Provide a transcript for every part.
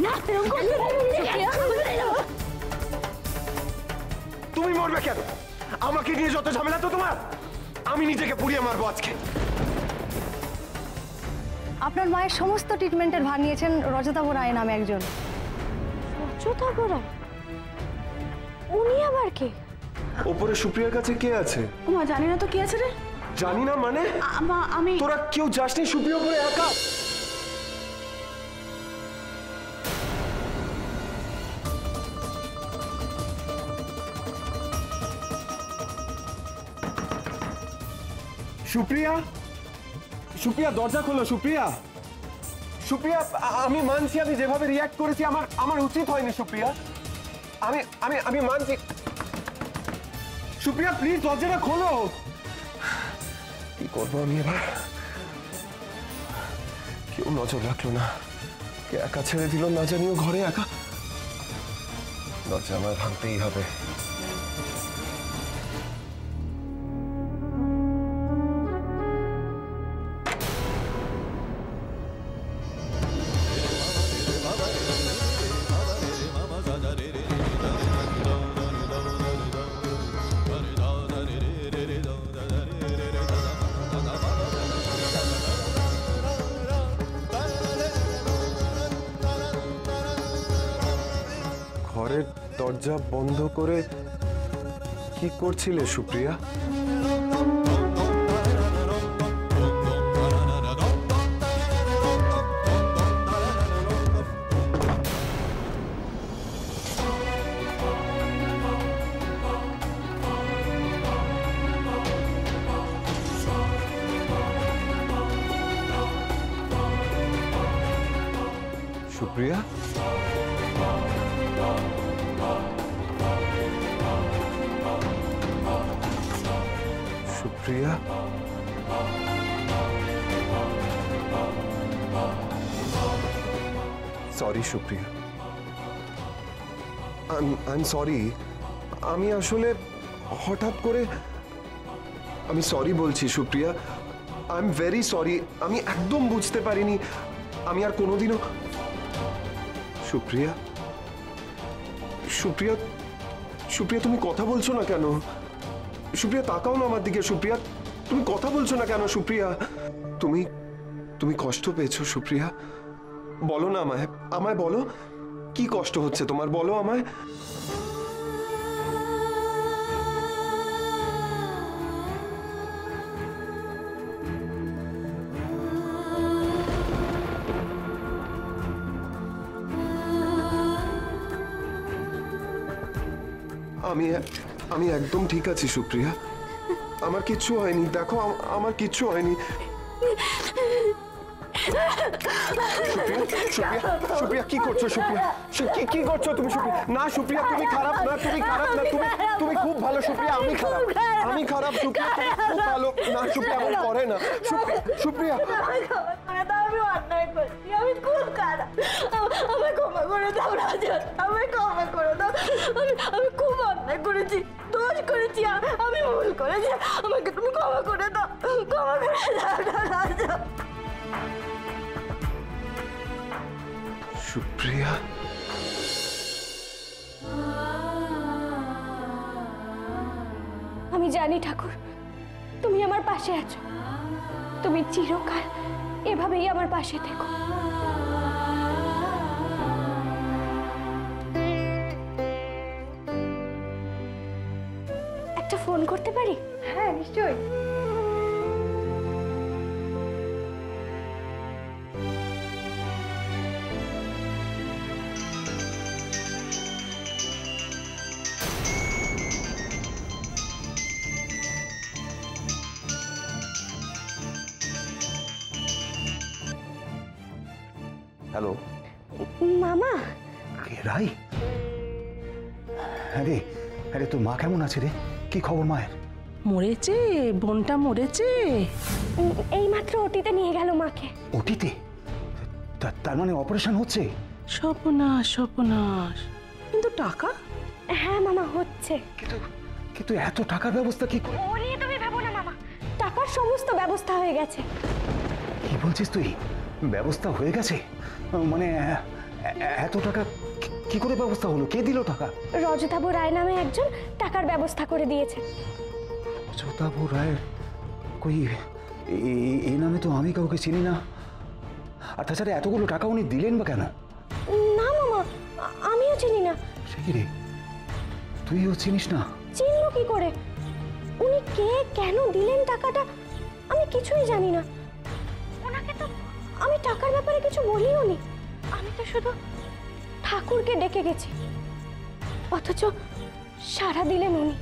না তুমি মরবে কেন? আমাকে নিয়ে যত ঝামেলা তো তোমার, আমি নিজেকে পুড়িয়ে মারবো আজকে। আপনার মায়ের সমস্ত ট্রিটমেন্টের ভার নিয়েছেন রজতাভ রায় নামে একজন। রজতাভ রায়? উনি আবার কে? ওপরে সুপ্রিয়ার কাছে কে আছে? ওমা জানি না তো কে আছে রে। জানি না মানে? আমি তোরা কেউ যাসনি সুপ্রিয়া ওপরে একা? সুপ্রিয়া, সুপ্রিয়া দরজা খোলো। সুপ্রিয়া, সুপ্রিয়া আমি মানছি আমি যেভাবে রিয়াক্ট করেছি আমার উচিত হয়নি। সুপ্রিয়া আমি আমি আমি মানছি। সুপ্রিয়া প্লিজ দরজাটা খোলো। কি করবো আমি এবার? কেউ নজর রাখলো না, কে একা ছেড়ে দিল না জানিও ঘরে একা। দরজা আমার ভাঙতেই হবে। ঘরের দরজা বন্ধ করে কি করছিলে Supriya? Supriya, Supriya, sorry Supriya, I am sorry. আমি আসলে হঠাৎ করে আমি সরি বলছি Supriya. I am very sorry. আমি একদম বুঝতে পারিনি। আমি আর কোনোদিনও। সুপ্রিয়া, সুপ্রিয়া, সুপ্রিয়া তুমি কথা বলছো না কেন? সুপ্রিয়া তাকাও না আমার দিকে। সুপ্রিয়া তুমি কথা বলছো না কেন? সুপ্রিয়া তুমি তুমি কষ্ট পেয়েছো? সুপ্রিয়া বলো না আমায়, আমায় বলো কি কষ্ট হচ্ছে তোমার, বলো আমায়। আমি আমি একদম ঠিক আছি সুপ্রিয়া, আমার কিচ্ছু হয়নি। দেখো আমার কিচ্ছু হয়নি। সুপ্রিয়া কি করছো? সুপ্রিয়া কি করছো তুমি? সুপ্রিয়া না, সুপ্রিয়া তুমি খারাপ না, তুমি খারাপ না, তুমি খুব ভালো। সুপ্রিয়া আমি খারাপ, আমি খারাপ। সুপ্রিয়া তুমি খুব ভালো না। সুপ্রিয়া এমন করে না। সুপ্রিয়া আমি অন্যায় করছি, আমি খুব খারাপ। আমায় ক্ষমা করে দাও রাজা, আমায় ক্ষমা করে দাও। আমি খুব অন্যায় করেছি, দোষ করেছি, আমি ভুল করেছি। আমাকে তুমি ক্ষমা করে দাও, ক্ষমা করে দাও রাজা। সুপ্রিয়া আমি জানি ঠাকুর তুমি আমার পাশে আছো, তুমি চিরকাল এভাবেই আমার পাশে থেকো। একটা ফোন করতে পারি? হ্যাঁ নিশ্চয়ই। হ্যালো মামা। কে রাই? আরে আরে তোর মা কেমন আছে রে? কি খবর মায়ের? মরেছে, বোনটা মরেছে। এইমাত্র ওটিতে নিয়ে গেল মাকে। ওটিতে? তার মানে অপারেশন হচ্ছে? সর্বনাশ সর্বনাশ। কিন্তু টাকা? হ্যাঁ মামা হচ্ছে। কিন্তু এত টাকার ব্যবস্থা কি করে? ও নিয়ে তুমি ভেবো না মামা, টাকার সমস্ত ব্যবস্থা হয়ে গেছে। কি বলছিস তুই? ব্যবস্থা হয়ে গেছে? মানে এত টাকা কি করে ব্যবস্থা হলো? কে দিল টাকা? রজতাভ রায় নামে একজন টাকার ব্যবস্থা করে দিয়েছে। রজতাভ রায়? কই এই নামে তো আমি কাউকে চিনি না। আর তাছাড়া এতগুলো টাকা উনি দিলেন বা কেন? না মামা, আমিও চিনি না। সে কি রে, তুইও চিনিস না? চিনলো কি করে? উনি কে, কেন দিলেন টাকাটা, আমি কিছুই জানি না। ওনাকে তো আমি টাকার ব্যাপারে কিছু বলিও নি। আমি তো শুধু ঠাকুরকে ডেকে গেছি, অথচ সাড়া দিলেন উনি।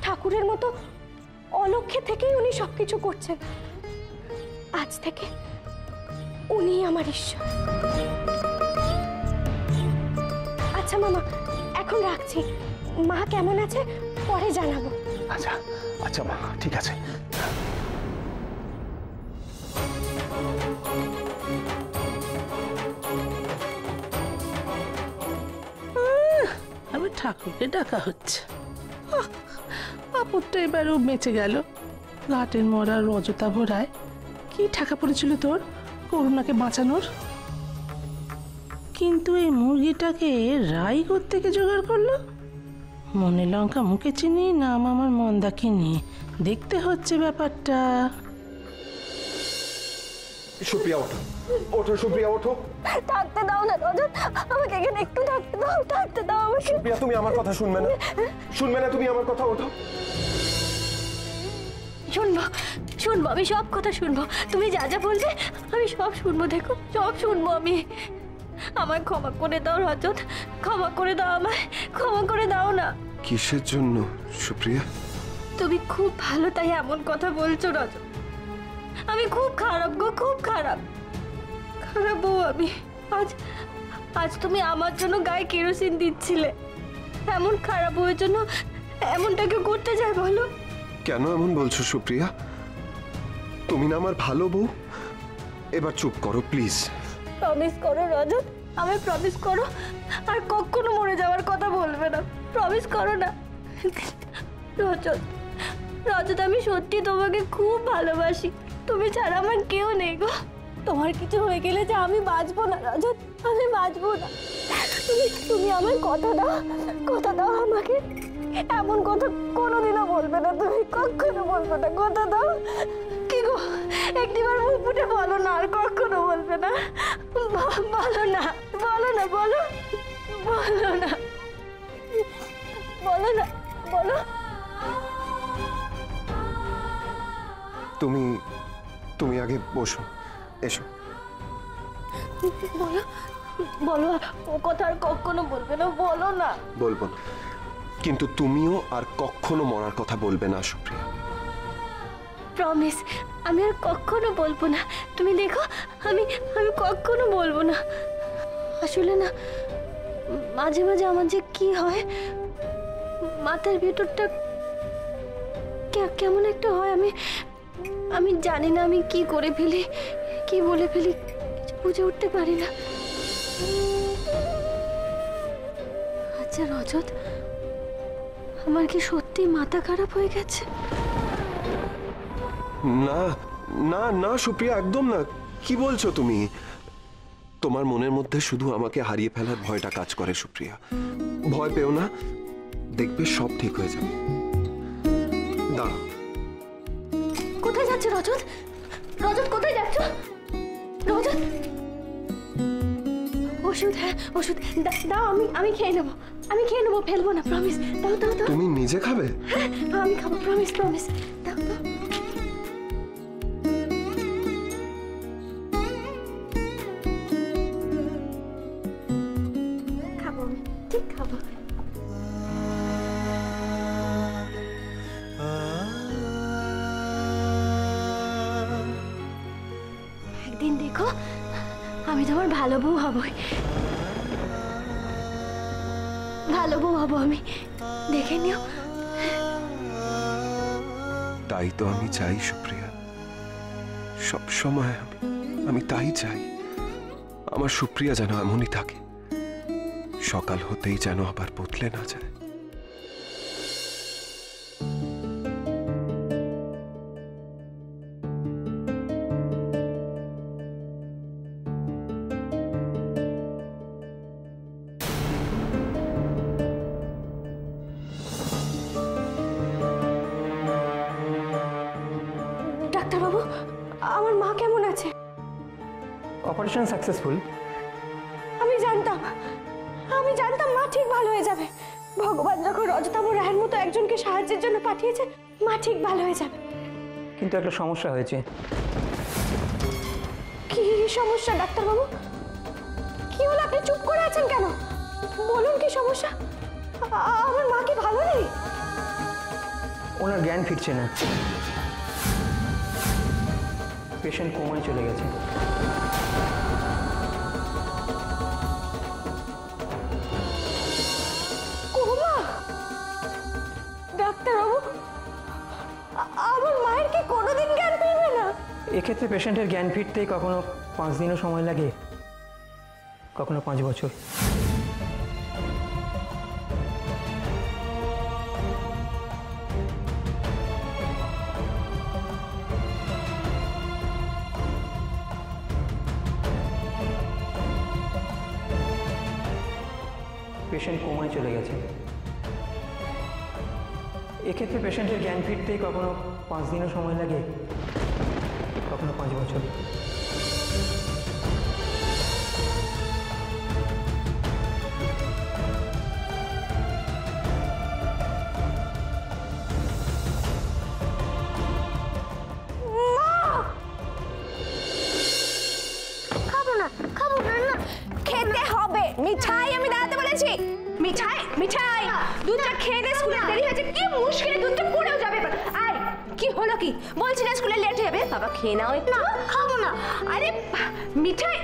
ঠাকুরের মতো অলক্ষ্যে থেকেই উনি সবকিছু করছেন। আজ থেকে উনি আমার ঈশ্বর। আচ্ছা মামা, এখন রাখছি। মা কেমন আছে পরে জানাবো। আচ্ছা আচ্ছা মা, ঠিক আছে। আমি ঠাকুরকে ডাকা হচ্ছে। আপদটা এবারও বেঁচে গেল। ঘাটের মরা রজতাভ রায় কি ঠাকা পড়েছিল তোর করুণাকে বাঁচানোর। কিন্তু এই মুরগিটাকে রাই থেকে জোগাড় করলো। মনে লঙ্কা মুখে চিনি, নাম আমার মন্দাকিনী। দেখতে হচ্ছে ব্যাপারটা। সুপ্রিয়া ওঠো, ওঠো সুপ্রিয়া ওঠো। থাকতে দাও না রজত, আমাকে এখানে একটু থাকতে দাও, থাকতে দাও আমাকে। সুপ্রিয়া তুমি আমার কথা শুনবে না? শুনবে না তুমি আমার কথা? ওঠো। শুনবো শুনবো, আমি সব কথা শুনবো। তুমি যা যা বলবে আমি সব শুনবো। দেখো সব শুনবো আমি। আমায় ক্ষমা করে দাও রজত, ক্ষমা করে দাও, আমায় ক্ষমা করে দাও না। কিসের জন্য সুপ্রিয়া? তুমি খুব ভালো তাই এমন কথা বলছো রজত। আমি খুব খারাপ গো, খুব খারাপ, খারাপ বউ আমি। আজ আজ তুমি আমার জন্য গায়ে কেরোসিন দিচ্ছিলে। এমন খারাপ বউয়ের জন্য এমনটা কেউ করতে যায় বলো? কেন এমন বলছো সুপ্রিয়া? তুমি না আমার ভালো বউ। এবার চুপ করো প্লিজ। প্রমিস করো রজত, আমি প্রমিস করো আর কখনো মরে যাওয়ার কথা বলবে না। প্রমিস করো না রজত। রজত আমি সত্যি তোমাকে খুব ভালোবাসি। তুমি ছাড়া আমার কেউ নেই গো। তোমার কিছু হয়ে গেলে যে আমি বাঁচবো না রজত, আমি বাঁচবো না। তুমি আমার কথা দাও, কথা দাও আমাকে। এমন কথা কোনোদিনও বলবে না তুমি, কখনো বলবে না। কথা দাও। কি গো, একটিবার মুখ ফুটে বলো না, আর কখনো বলবে না। বলো না, বলো না, বলো, বলো না, বলো না, বলো। তুমি তুমি আগে বসো, এসো। বলো, বলো, ও কথা আর কখনো বলবে না, বলো না। বলবো না, কিন্তু তুমিও আর কখনো মরার কথা বলবে না সুপ্রিয়া। প্রমিস, আমি আর কখনো বলবো না। তুমি দেখো, আমি আমি কখনো বলবো না। আসলে না, মাঝে মাঝে আমার যে কি হয়, মাথার ভেতরটা কেমন একটা হয়। আমি জানি না আমি কি করে ফেলি, কি বলে ফেলি, কিছু বুঝে উঠতে পারি না। আচ্ছা রজত, আমার কি সত্যি মাথা খারাপ হয়ে গেছে? না না না সুপ্রিয়া, একদম না। কি বলছো তুমি? তোমার মনের মধ্যে শুধু আমাকে হারিয়ে ফেলার ভয়টা কাজ করে সুপ্রিয়া। ভয় পেও না, দেখবে সব ঠিক হয়ে যাবে। দাঁড়াও। কোথায় যাচ্ছ রজত? রজত কোথায় যাচ্ছ? রজত, ওষুধ, হ্যাঁ ওষুধ দাও। আমি খেয়ে নেবো, আমি খেয়ে নেবো, ফেলবো না। প্রমিস, দাও দাও দাও। তুমি নিজে খাবে? হ্যাঁ আমি খাবো, প্রমিস প্রমিস। দাও দাও। খাবো আমি, ঠিক খাবো। একদিন দেখো আমি তোমার ভালো বউ হবই, ভালো বউ হবো আমি, দেখে নিও। তাই তো আমি চাই সুপ্রিয়া, সব সময় আমি তাই চাই। আমার সুপ্রিয়া যেন এমনই থাকে, সকাল হতেই যেন আবার বদলে না যায়। ডাক্তারবাবু, আমার মা কেমন আছে? Operation successful. আমি জানতাম মা ঠিক ভালো হয়ে যাবে। ভগবান যখন রজতাভ রায়ের মতো একজনকে সাহায্যের জন্য পাঠিয়েছে, মা ঠিক ভালো হয়ে যাবে। কিন্তু একটা সমস্যা হয়েছে। কি সমস্যা ডাক্তারবাবু? কি হলো, আপনি চুপ করে আছেন কেন? বলুন কি সমস্যা? আমার মা কি ভালো নেই? ওনার জ্ঞান ফিরছে না, পেশেন্ট কোমায় চলে গেছে। কোমা? ডাক্তারবাবু, আমার মায়ের কি কোনোদিন জ্ঞান ফিরবে না? এক্ষেত্রে পেশেন্টের জ্ঞান ফিরতে কখনো 5 দিনও সময় লাগে, কখনো 5 বছর। পেশেন্ট কোমায় চলে গেছে। এক্ষেত্রে পেশেন্টের জ্ঞান ফিরতে কখনো 5 দিনও সময় লাগে, কখনো 5 বছর। খাবো না না, খেতে হবে মিঠাই। আমি দাঁড়াতে বলেছি। মিঠাই দুধটা খেয়ে দে, স্কুলে দেরি হয়েছে। কি মুশকিল, দুধটা পড়েও যাবে। আয়, কি হলো কি? বলছি না স্কুলে লেট হবে। বাবা খেয়ে নাও একটু। খাবো না। আরে মিঠাই,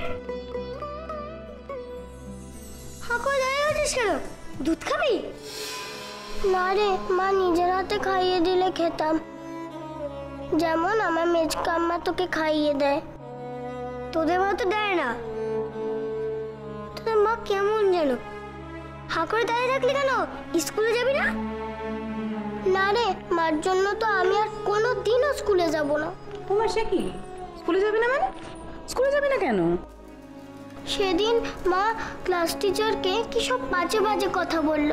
হাঁকো দাঁড়িয়ে আছিস কেন? দুধ খাবি? না রে মা, নিজের হাতে খাইয়ে দিলে খেতাম, যেমন আমার মেজকাম্মা তোকে খাইয়ে দেয়। তোদের মা তো দেয় না। তোর মা কেমন যেন? হাঁ করে দাঁড়িয়ে থাকলি কেন? স্কুলে যাবি না? না রে, মার জন্য তো আমি আর কোনো দিনও স্কুলে যাব না। তোমার সে কি, স্কুলে যাবি না মানে? স্কুলে যাবি না কেন? সেদিন মা ক্লাস টিচারকে কি সব বাজে বাজে কথা বলল,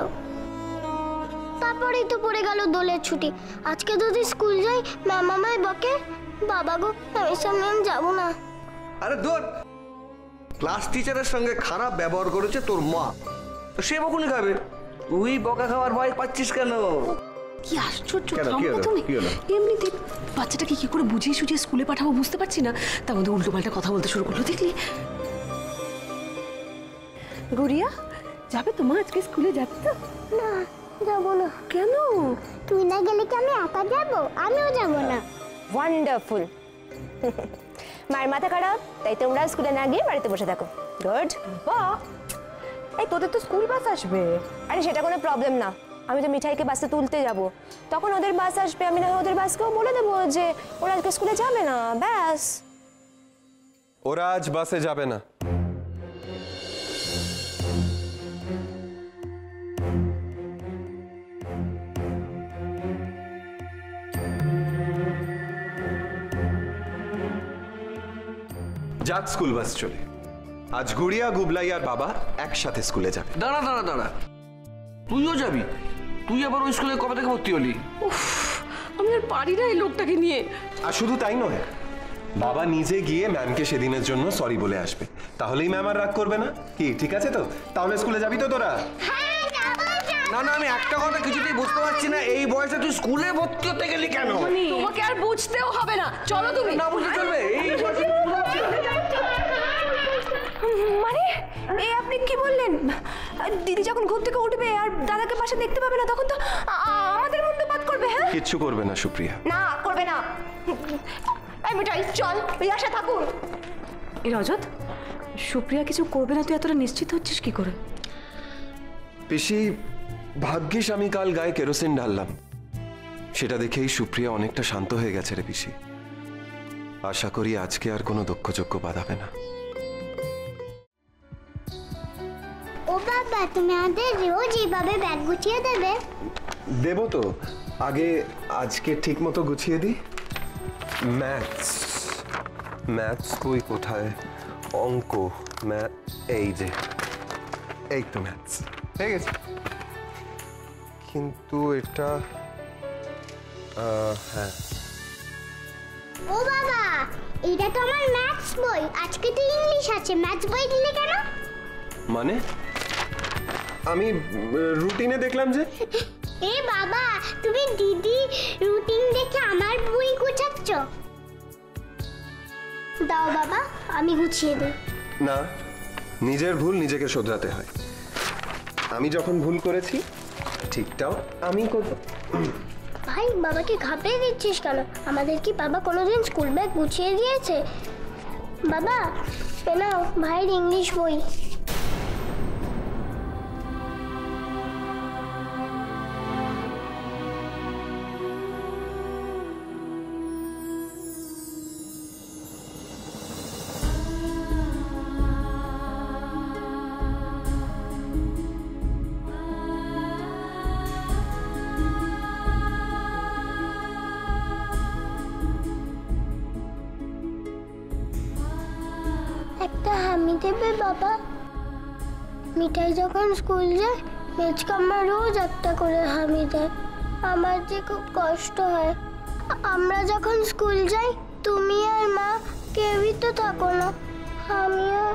তারপরেই তো পড়ে গেল দোলের ছুটি। আজকে যদি স্কুল যাই ম্যাম আমায় বকে। বাবা গো, আমি সামনে যাবো না। আরে ধর, ক্লাস টিচারের সঙ্গে খারাপ ব্যবহার করেছে তোর মা, তো সে বকুনি খাবে। তুই বকা খাওয়ার ভয় পাচ্ছিস কেন? কি আশ্চর্য! কেন? কি হলো? কি হলো? এমনিতে বাচ্চাটাকে কি করে বুঝিয়ে সুঝিয়ে স্কুলে পাঠাবো বুঝতে পারছি না, তার মধ্যে উল্টো পাল্টা কথা বলতে শুরু করলো। দেখলি? গুড়িয়া, যাবে তো মা? আজকে স্কুলে যাবে তো? না, যাবো না। কেন? তুই না গেলে কি আমি একা যাবো? আমিও যাবো না। ওয়ান্ডারফুল। মায়ের মাথা খারাপ, তাই তোমরা স্কুলে না গিয়ে বাড়িতে বসে থাকো। গুড। বাহ, এই তোদের তো স্কুল বাস আসবে। আরে সেটা কোনো প্রবলেম না, আমি তো মিঠাইকে বাসে তুলতে যাব, তখন ওদের বাস আসবে। আমি না হয় ওদের বাসকেও বলে দেবো যে ওরা আজকে স্কুলে যাবে না, ব্যাস। ওরা আজ বাসে যাবে না। যাক স্কুল বাস চলে। আজ গুড়িয়া, গুবলাই আর বাবা একসাথে স্কুলে যাবে। দাঁড়া দাঁড়া দাঁড়া, তুইও যাবি? তুই আবার ওই স্কুলে কবে থেকে ভর্তি হলি? আমি আর পারি না এই লোকটাকে নিয়ে। আর শুধু তাই নয়, বাবা নিজে গিয়ে ম্যামকে সেদিনের জন্য সরি বলে আসবে, তাহলেই ম্যাম আর রাগ করবে না। কি ঠিক আছে তো? তাহলে স্কুলে যাবি তো তোরা? না না, আমি একটা কথা কিছুতেই বুঝতে পারছি না, এই বয়সে তুই স্কুলে ভর্তি হতে গেলি কেন? তোমাকে আর বুঝতেও হবে না, চলো তুমি। না বুঝতে চলবে? এই বয়সে মানে এই আপনি কি বললেন? দিদি যখন ঘুম থেকে উঠবে আর দাদাকে পাশে দেখতে পাবে না, তখন তো আমাদের মুন্ডুপাত করবে। হ্যাঁ, কিচ্ছু করবে না সুপ্রিয়া। না করবে না। এই মিঠাই চল, ওই আশা থাকুন। এই রজত, সুপ্রিয়া কিছু করবে না, তুই এতটা নিশ্চিত হচ্ছিস কি করে? পিসি, ভাগ্যিস আমি কাল গায়ে কেরোসিন ঢাললাম, সেটা দেখেই সুপ্রিয়া অনেকটা শান্ত হয়ে গেছে রে পিসি। আশা করি আজকে আর কোনো দক্ষযজ্ঞ বাঁধাবে না। ও বাবা, তুমি আমাদের রোজ এইভাবে ব্যাগ গুছিয়ে দেবে? দেব তো, আগে আজকে ঠিক মতো গুছিয়ে দিই। ম্যাথস ম্যাথস কই কোথায়? অঙ্ক, এই যে, এই তো ম্যাথস হয়ে গেছে। কিন্তু এটা হ্যাঁ, ও বাবা, এটা তো আমার ম্যাথস বই, আজকে তো ইংলিশ আছে, ম্যাথস বই দিলে কেন? মানে আমি রুটিনে দেখলাম যে এ বাবা, তুমি দিদি রুটিন দেখে আমার বই গুছাচ্ছ? দাও বাবা, আমি গুছিয়ে দিই। না, নিজের ভুল নিজেকে শোধরাতে হয়। আমি যখন ভুল করেছি ঠিকটাও আমি করব। ভাই, বাবাকে ঘাবড়িয়ে দিচ্ছিস কেন? আমাদের কি বাবা কোনোদিন স্কুল ব্যাগ গুছিয়ে দিয়েছে? বাবা, এ নাও ভাইয়ের ইংলিশ বই। একটা হামি দেবে বাবা? মিঠাই যখন স্কুল যায়, মেজকাম্মা রোজ একটা করে হামি দেয়। আমার যে খুব কষ্ট হয়। আমরা যখন স্কুল যাই, তুমি আর মা কেউই তো থাকো না। আমিও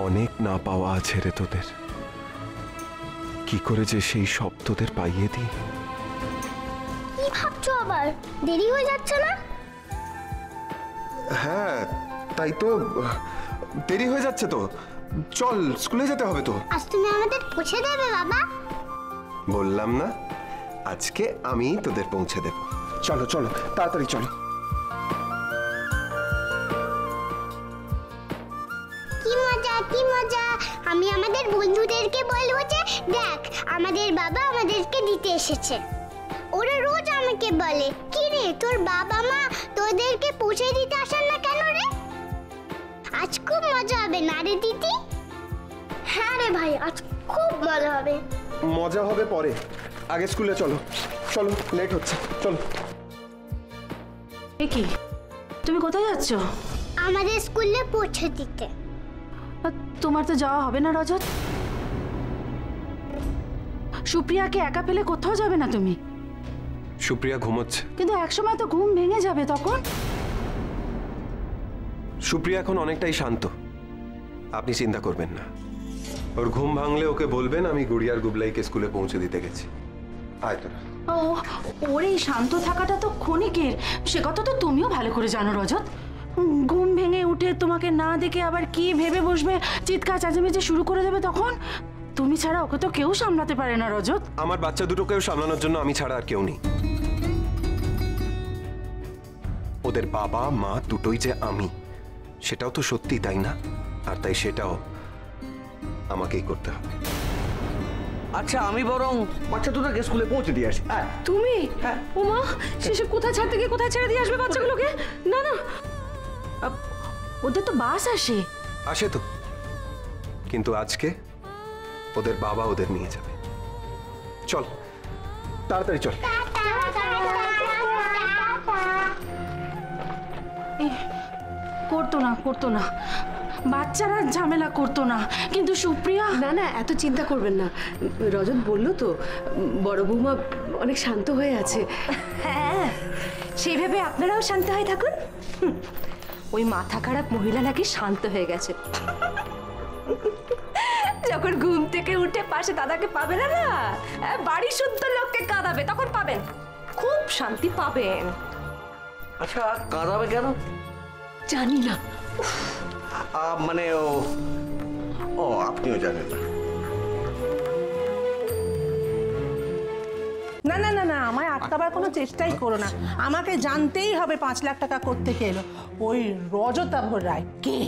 অনেক না পাওয়া আছে রে তোদের। কি করে যে সেই সব তোদের পাইয়ে দিই। কি ভাবছো আবার? দেরি হয়ে যাচ্ছে না? হ্যাঁ, তাই তো, দেরি হয়ে যাচ্ছে তো। চল, স্কুলে যেতে হবে তো। আজ তুমি আমাদের পৌঁছে দেবে বাবা? বললাম না, আজকে আমি তোদের পৌঁছে দেব। চলো চলো, তাড়াতাড়ি চলো। কি মজা, কি মজা! আমি আমাদের বন্ধুদেরকে বলবো যে দেখ, আমাদের বাবা আমাদেরকে দিতে এসেছে। ওরা রোজ আমাকে বলে, কি রে তোর বাবা মা তোদেরকে পৌঁছে দিতে আসেন না কেন রে? আজ খুব মজা হবে না রে দিদি? হ্যাঁ রে ভাই, আজ খুব মজা হবে। মজা হবে পরে, আগে স্কুলে চলো। চলো, লেট হচ্ছে, চলো। এ কি, তুমি কোথায় যাচ্ছ? আমাদের স্কুলে পৌঁছে দিতে। তোমার তো যাওয়া হবে না রজত। সুপ্রিয়াকে একা পেলে কোথাও যাবে না তুমি। সুপ্রিয়া ঘুমোচ্ছে। কিন্তু একসময় তো ঘুম ভেঙে যাবে তখন। সুপ্রিয়া এখন অনেকটাই শান্ত, আপনি চিন্তা করবেন না। ওর ঘুম ভাঙলে ওকে বলবেন আমি গুড়িয়ার গুবলাইকে স্কুলে পৌঁছে দিতে গেছি। আয় তোরা। ও, ওর এই শান্ত থাকাটা তো ক্ষণিকের, সে কথা তো তুমিও ভালো করে জানো রজত। ঘুম ভেঙে উঠে তোমাকে না দেখে আবার কি ভেবে বসবে, চিৎকার চেঁচামেচি শুরু করে দেবে তখন। তুমি ছাড়া ওকে তো কেউ সামলাতে পারে না রজত। আমার বাচ্চা দুটোকেও সামলানোর জন্য আমি ছাড়া আর কেউ নেই। ওদের বাবা মা দুটোই যে আমি, সেটাও তো সত্যি, তাই না? আর তাই সেটাও আমাকেই করতে হবে। আচ্ছা, আমি বরং বাচ্চা দুটোকে স্কুলে পৌঁছে দিয়ে আসি। তুমি? ওমা, সেসব কোথায় ছাড়তে গিয়ে কোথায় ছেড়ে দিয়ে আসবে বাচ্চাগুলোকে? না না, ওদের তো বাস আসে। আসে তো, কিন্তু আজকে ওদের বাবা ওদের নিয়ে যাবে। চল, তাড়াতাড়ি চল। করতো না, করতো না, বাচ্চারা ঝামেলা করতো না, কিন্তু সুপ্রিয়া। না না, এত চিন্তা করবেন না। রজত বললো তো, বড় বৌমা অনেক শান্ত হয়ে আছে। হ্যাঁ, সেইভাবে আপনারাও শান্ত হয়ে থাকুন। ওই মাথা খারাপ মহিলা নাকি শান্ত হয়ে গেছে। যখন ঘুম থেকে উঠে পাশে দাদাকে পাবে না, বাড়ি শুদ্ধ লোককে কাঁদাবে, তখন পাবেন, খুব শান্তি পাবেন। আচ্ছা, কাঁদাবে কেন? জানি না। মানে ও আপনিও জানেন না? না না না না, আমায় আটকাবার কোনো চেষ্টাই করো না। আমাকে জানতেই হবে 5 লাখ টাকা কোত্থেকে এলো। ওই রজতাভ রায় কে,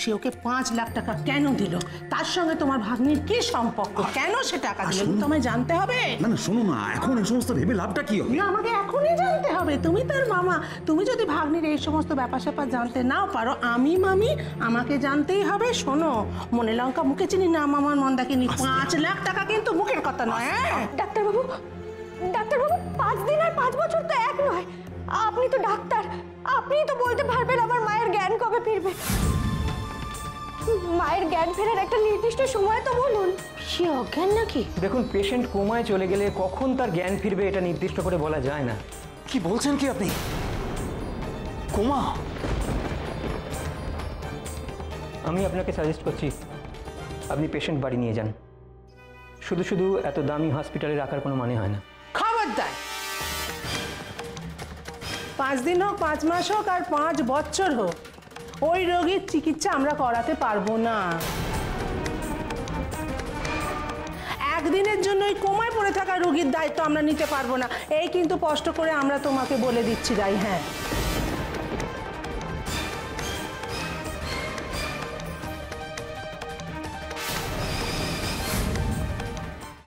সে ওকে 5 লাখ টাকা কেন দিল, তার সঙ্গে তোমার ভাগ্নির কি সম্পর্ক, কেন সে টাকা দিল তোমায় জানতে হবে। না না শোনো না, এখন এই সমস্ত ভেবে লাভটা কি হবে? না, আমাকে এখনই জানতে হবে। তুমি তার মামা, তুমি যদি ভাগ্নির এই সমস্ত ব্যাপার স্যাপার জানতে নাও পারো, আমি মামি, আমাকে জানতেই হবে। শোনো, মনে লঙ্কা মুখে চিনি না, মামার মন্দাকিনি। 5 লাখ টাকা কিন্তু মুখের কথা নয়। হ্যাঁ ডাক্তারবাবু, 5 দিন আর 5 বছর তো এক নয়। আপনি তো ডাক্তার, আপনিই তো বলতে পারবেন আমার মায়ের জ্ঞান কবে ফিরবে। মায়ের জ্ঞান ফেরার একটা নির্দিষ্ট সময় তো বলুন। সে অজ্ঞান নাকি? দেখুন, পেশেন্ট কোমায় চলে গেলে কখন তার জ্ঞান ফিরবে এটা নির্দিষ্ট করে বলা যায় না। কি বলছেন কি আপনি? কোমা? আমি আপনাকে সাজেস্ট করছি আপনি পেশেন্ট বাড়ি নিয়ে যান। শুধু শুধু এত দামি হসপিটালে রাখার কোনো মানে হয় না। খবরদার, 5 দিন হোক, 5 মাস হোক, আর 5 বছর হোক, ওই রোগীর চিকিৎসা আমরা করাতে পারবো না। একদিনের জন্য ওই কোমায় পড়ে থাকা রোগীর দায়িত্ব আমরা নিতে পারবো না, এই কিন্তু স্পষ্ট করে আমরা তোমাকে বলে দিচ্ছি। রাই, হ্যাঁ